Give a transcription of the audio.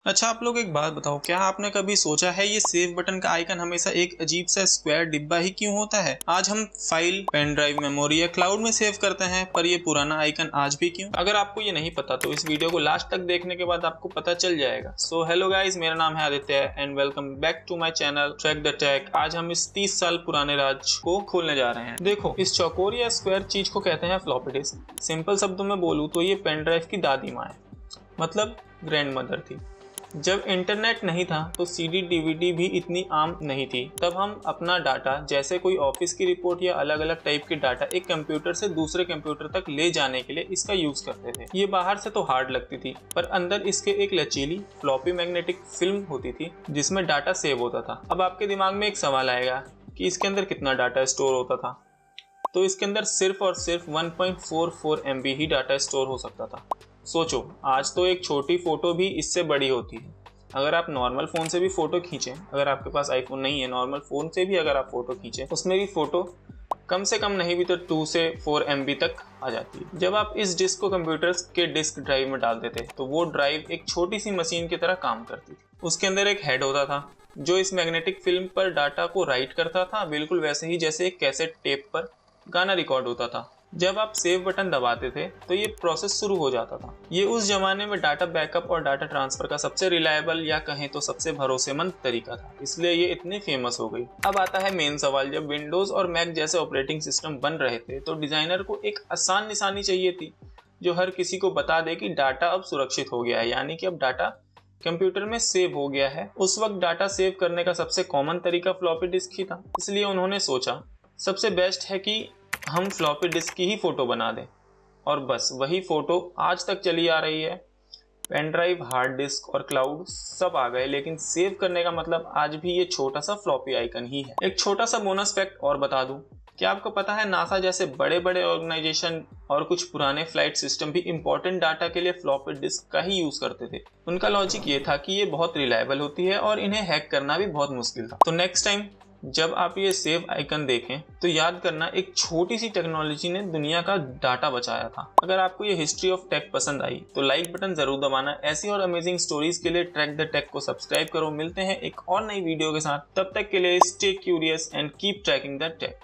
अच्छा, आप लोग एक बात बताओ, क्या आपने कभी सोचा है ये सेव बटन का आइकन हमेशा एक अजीब सा स्क्वायर डिब्बा ही क्यों होता है? आज हम फाइल, पेन ड्राइव, मेमोरी या क्लाउड में सेव करते हैं, पर ये पुराना आइकन आज भी क्यों? अगर आपको ये नहीं पता तो इस वीडियो को लास्ट तक देखने के बाद आपको पता चल जाएगा। सो हेलो गाइस, मेरा नाम है Aditya and welcome back to my channel track the tech. आज हम इस 30 साल पुराने राज को खोलने जा रहे हैं। देखो, इस चौकोर या स्क्वायर चीज को कहते हैं फ्लॉपी डिस्क। सिंपल शब्दों में बोलूँ तो ये पेन ड्राइव की दादी माँ है, मतलब ग्रैंड मदर थी। जब इंटरनेट नहीं था तो सीडी डीवीडी भी इतनी आम नहीं थी। तब हम अपना डाटा, जैसे कोई ऑफिस की रिपोर्ट या अलग अलग टाइप की डाटा, एक कंप्यूटर से दूसरे कंप्यूटर तक ले जाने के लिए इसका यूज करते थे। ये बाहर से तो हार्ड लगती थी, पर अंदर इसके एक लचीली फ्लॉपी मैग्नेटिक फिल्म होती थी जिसमें डाटा सेव होता था। अब आपके दिमाग में एक सवाल आएगा कि इसके अंदर कितना डाटा स्टोर होता था। तो इसके अंदर सिर्फ और सिर्फ 1.44 MB ही डाटा स्टोर हो सकता था। सोचो, आज तो एक छोटी फोटो भी इससे बड़ी होती है। अगर आप नॉर्मल फ़ोन से भी फ़ोटो खींचें, अगर आपके पास आईफोन नहीं है, नॉर्मल फ़ोन से भी अगर आप फ़ोटो खींचें, उसमें भी फ़ोटो कम से कम नहीं भी तो 2 से 4 MB तक आ जाती है। जब आप इस डिस्क को कंप्यूटर्स के डिस्क ड्राइव में डालते थे तो वो ड्राइव एक छोटी सी मशीन की तरह काम करती थी। उसके अंदर एक हेड होता था जो इस मैग्नेटिक फिल्म पर डाटा को राइट करता था, बिल्कुल वैसे ही जैसे एक कैसेट टेप पर गाना रिकॉर्ड होता था। जब आप सेव बटन दबाते थे तो ये प्रोसेस शुरू हो जाता था। ये उस जमाने में डाटा बैकअप और डाटा ट्रांसफर का सबसे रिलायबल या कहें तो सबसे भरोसेमंद तरीका था, इसलिए ये इतनी फेमस हो गई। अब आता है मेन सवाल, जब विंडोज और मैक जैसे ऑपरेटिंग सिस्टम बन रहे थे तो डिजाइनर को एक आसान निशानी चाहिए थी जो हर किसी को बता दे कि डाटा अब सुरक्षित हो गया है, यानी कि अब डाटा कंप्यूटर में सेव हो गया है। उस वक्त डाटा सेव करने का सबसे कॉमन तरीका फ्लॉपी डिस्क ही था, इसलिए उन्होंने सोचा सबसे बेस्ट है कि हम फ्लॉपी डिस्क की ही फोटो बना दें। और बस वही फोटो आज तक चली आ रही है। पेन ड्राइव, हार्ड डिस्क और क्लाउड सब आ गए, लेकिन सेव करने का मतलब आज भी ये छोटा सा फ्लॉपी आइकन ही है। एक छोटा सा बोनस फैक्ट और बता दूं, क्या आपको पता है नासा जैसे बड़े बड़े ऑर्गेनाइजेशन और कुछ पुराने फ्लाइट सिस्टम भी इंपॉर्टेंट डाटा के लिए फ्लॉपी डिस्क का ही यूज करते थे। उनका लॉजिक ये था कि ये बहुत रिलायबल होती है और इन्हें हैक करना भी बहुत मुश्किल था। तो नेक्स्ट टाइम जब आप ये सेव आइकन देखें तो याद करना, एक छोटी सी टेक्नोलॉजी ने दुनिया का डाटा बचाया था। अगर आपको ये हिस्ट्री ऑफ टेक पसंद आई तो लाइक बटन जरूर दबाना। ऐसी और अमेजिंग स्टोरीज के लिए ट्रैक द टेक को सब्सक्राइब करो। मिलते हैं एक और नई वीडियो के साथ, तब तक के लिए stay curious and keep tracking the take.